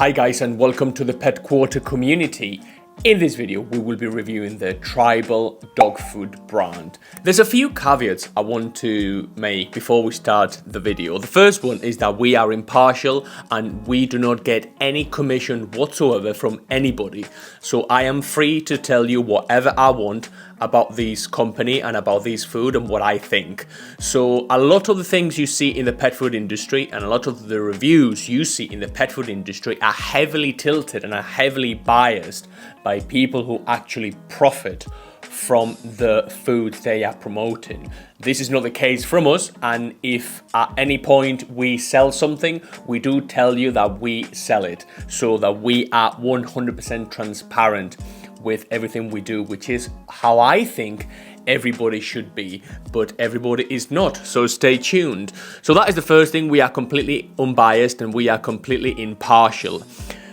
Hi guys, and welcome to the Pet Quarter community. In this video, we will be reviewing the Tribal dog food brand. There's a few caveats I want to make before we start the video. The first one is that we are impartial and we do not get any commission whatsoever from anybody. So I am free to tell you whatever I want about this company and about this food and what I think. So a lot of the things you see in the pet food industry and a lot of the reviews you see in the pet food industry are heavily tilted and are heavily biased by people who actually profit from the food they are promoting. This is not the case from us, and if at any point we sell something, we do tell you that we sell it so that we are 100% transparent with everything we do, which is how I think everybody should be, but everybody is not, so stay tuned. So that is the first thing. We are completely unbiased and we are completely impartial.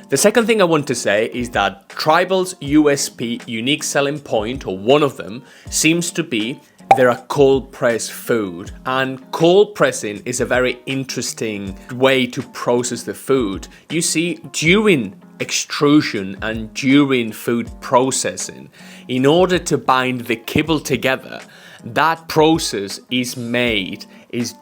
The second thing I want to say is that Tribal's USP, unique selling point, or one of them, seems to be they're a cold press food, and cold pressing is a very interesting way to process the food. You see, during extrusion and during food processing, in order to bind the kibble together, that process is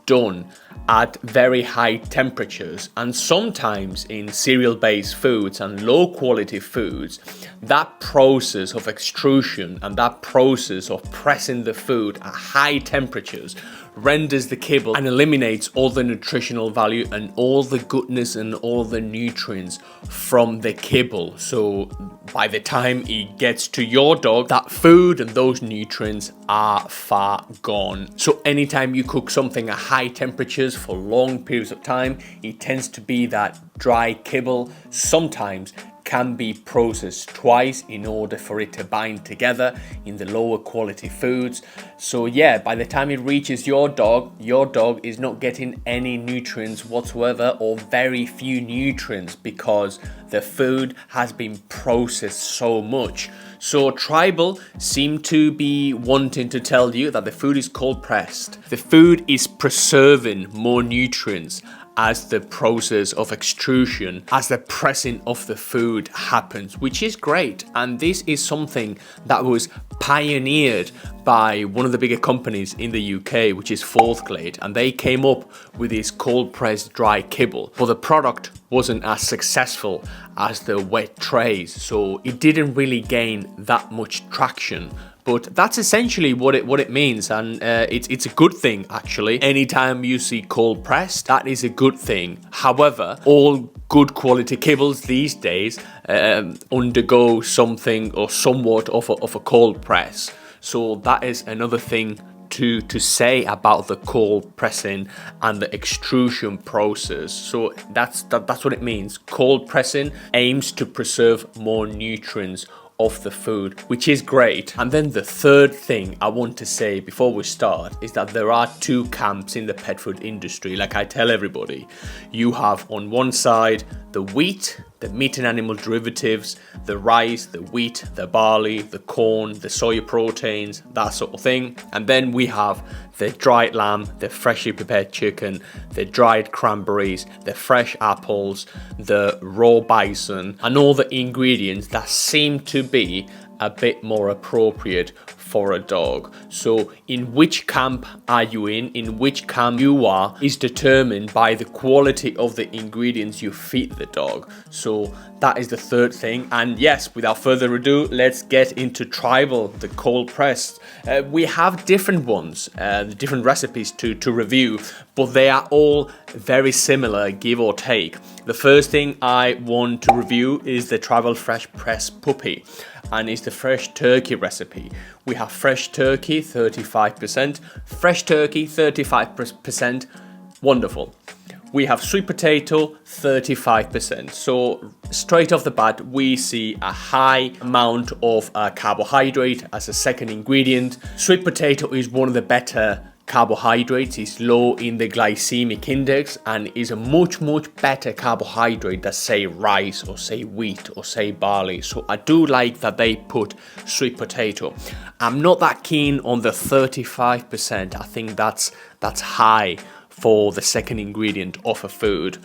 done at very high temperatures, and sometimes in cereal-based foods and low-quality foods, that process of extrusion and that process of pressing the food at high temperatures renders the kibble and eliminates all the nutritional value and all the goodness and all the nutrients from the kibble. So by the time it gets to your dog, that food and those nutrients are far gone. So anytime you cook something at high temperatures for long periods of time, it tends to be that dry kibble sometimes can be processed twice in order for it to bind together in the lower quality foods. So yeah, by the time it reaches your dog is not getting any nutrients whatsoever, or very few nutrients, because the food has been processed so much. So Tribal seem to be wanting to tell you that the food is cold pressed. The food is preserving more nutrients as the process of extrusion, as the pressing of the food happens, which is great. And this is something that was pioneered by one of the bigger companies in the UK, which is Forthglade, and they came up with this cold pressed dry kibble, but the product wasn't as successful as the wet trays, so it didn't really gain that much traction. But that's essentially what it means, and it's a good thing, actually. Anytime you see cold pressed, that is a good thing. However, all good quality kibbles these days undergo something or somewhat of a cold press. So that is another thing to say about the cold pressing and the extrusion process. So that's what it means. Cold pressing aims to preserve more nutrients of the food, which is great. And then the third thing I want to say before we start is that there are two camps in the pet food industry. Like I tell everybody, you have on one side the wheat, the meat and animal derivatives, the rice, the wheat, the barley, the corn, the soy proteins, that sort of thing. And then we have the dried lamb, the freshly prepared chicken, the dried cranberries, the fresh apples, the raw bison, and all the ingredients that seem to be a bit more appropriate for a dog. So in which camp are you in which camp you are, is determined by the quality of the ingredients you feed the dog. So that is the third thing. And yes, without further ado, let's get into Tribal, the cold pressed. We have different ones, different recipes to review, but they are all very similar, give or take. The first thing I want to review is the Tribal Fresh Press Puppy, and it's the fresh turkey recipe. We have fresh turkey 35%, fresh turkey 35%, wonderful. We have sweet potato 35%. So straight off the bat, we see a high amount of carbohydrate as a second ingredient. Sweet potato is one of the better carbohydrates, is low in the glycemic index and is a much better carbohydrate than say rice or say wheat or say barley. So I do like that they put sweet potato. I'm not that keen on the 35%. I think that's high for the second ingredient of a food.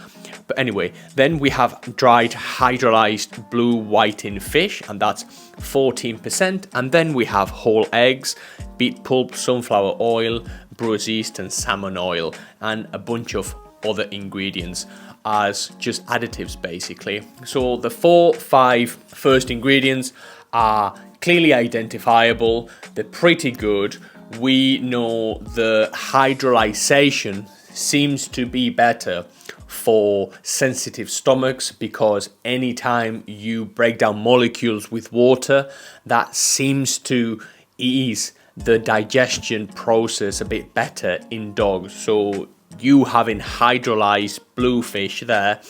But anyway, then we have dried hydrolyzed blue whiting fish, and that's 14%. And then we have whole eggs, beet pulp, sunflower oil, brewer's yeast and salmon oil, and a bunch of other ingredients as just additives basically. So the 4-5 first ingredients are clearly identifiable, they're pretty good. We know the hydrolyzation seems to be better for sensitive stomachs, because anytime you break down molecules with water, that seems to ease the digestion process a bit better in dogs. So you having hydrolyzed bluefish there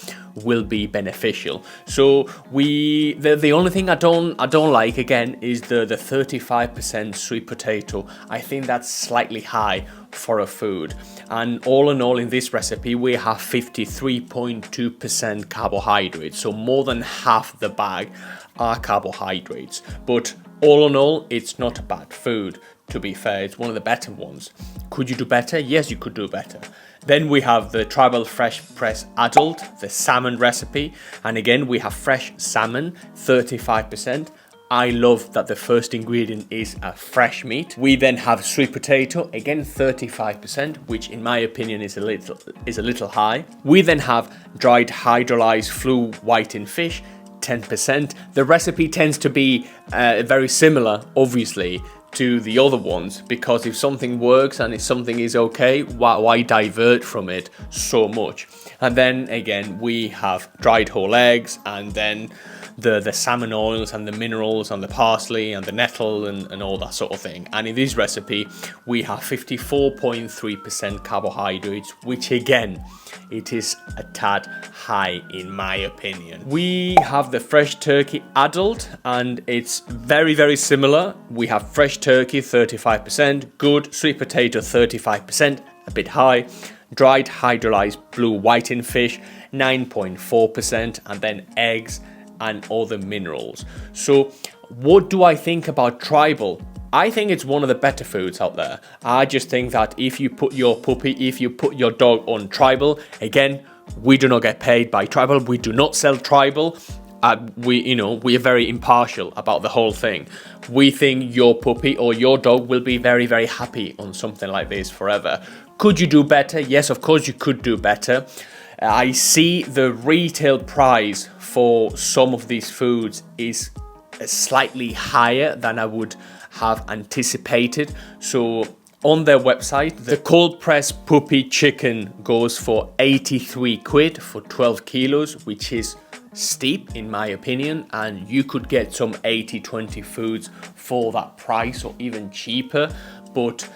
will be beneficial. So the only thing I don't like again is the 35% sweet potato. I think that's slightly high for a food. And all in all, in this recipe we have 53.2% carbohydrates, so more than half the bag are carbohydrates. But all in all, it's not a bad food. To be fair, it's one of the better ones. Could you do better? Yes, you could do better. Then we have the Tribal Fresh Press Adult, the salmon recipe. And again, we have fresh salmon, 35%. I love that the first ingredient is a fresh meat. We then have sweet potato, again 35%, which in my opinion is a little high. We then have dried hydrolyzed blue whiting fish, 10%. The recipe tends to be very similar, obviously, to the other ones, because if something works and if something is okay, why divert from it so much? And then again, we have dried whole eggs, and then the salmon oils and the minerals and the parsley and the nettle and all that sort of thing. And in this recipe, we have 54.3% carbohydrates, which again, it is a tad high in my opinion. We have the fresh turkey adult, and it's very, very similar. We have fresh turkey, 35%, good, sweet potato, 35%, a bit high, dried hydrolyzed blue whiting fish, 9.4%, and then eggs and other minerals. So what do I think about Tribal? I think it's one of the better foods out there. I just think that if you put your dog on Tribal, again, we do not get paid by Tribal. We do not sell Tribal. We are very impartial about the whole thing. We think your puppy or your dog will be very, very happy on something like this forever. Could you do better? Yes, of course you could do better. I see the retail price for some of these foods is slightly higher than I would have anticipated. So on their website, the cold pressed puppy chicken goes for 83 quid for 12 kilos, which is steep in my opinion, and you could get some 80-20 foods for that price or even cheaper. But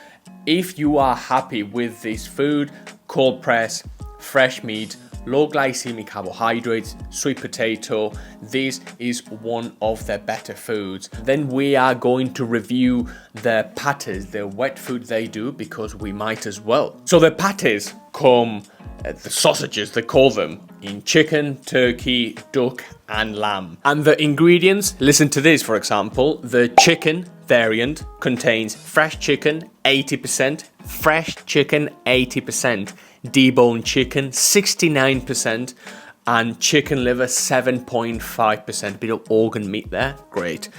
if you are happy with this food, cold press, fresh meat, low glycemic carbohydrates, sweet potato, this is one of their better foods. Then we are going to review their patties, the wet food they do, because we might as well. So the patties come, the sausages they call them, in chicken, turkey, duck and lamb. And the ingredients, listen to this for example, the chicken variant contains fresh chicken 80%, fresh chicken 80%, deboned chicken 69%, and chicken liver 7.5%, bit of organ meat there, great.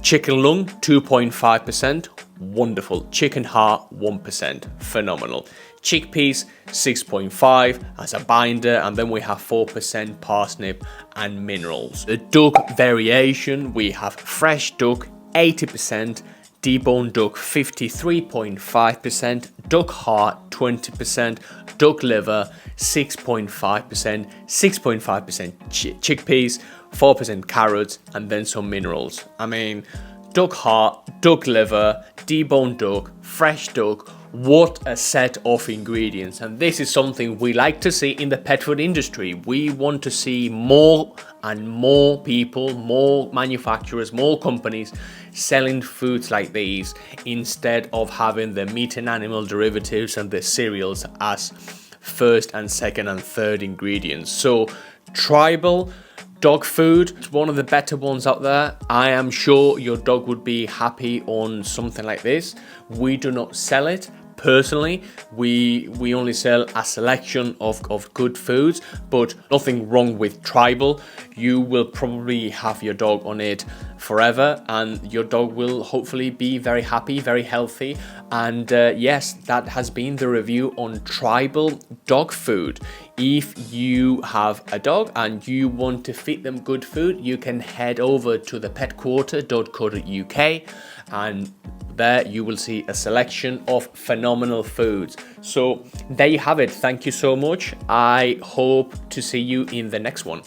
Chicken lung 2.5%, wonderful. Chicken heart 1%, phenomenal. Chickpeas 6.5 as a binder, and then we have 4% parsnip and minerals. The duck variation, we have fresh duck 80%, deboned duck 53.5%, duck heart 20%, duck liver 6.5%, 6.5% chickpeas, 4% carrots, and then some minerals. I mean, duck heart, duck liver, deboned duck, fresh duck, what a set of ingredients. And this is something we like to see in the pet food industry. We want to see more and more people, more manufacturers, more companies selling foods like these instead of having the meat and animal derivatives and the cereals as first and second and third ingredients. So Tribal dog food, it's one of the better ones out there. I am sure your dog would be happy on something like this. We do not sell it, Personally, we only sell a selection of good foods, but nothing wrong with Tribal. You will probably have your dog on it forever, and your dog will hopefully be very happy, very healthy. And yes, that has been the review on Tribal dog food. If you have a dog and you want to feed them good food, you can head over to thepetquarter.co.uk, and there you will see a selection of phenomenal foods. So there you have it. Thank you so much. I hope to see you in the next one.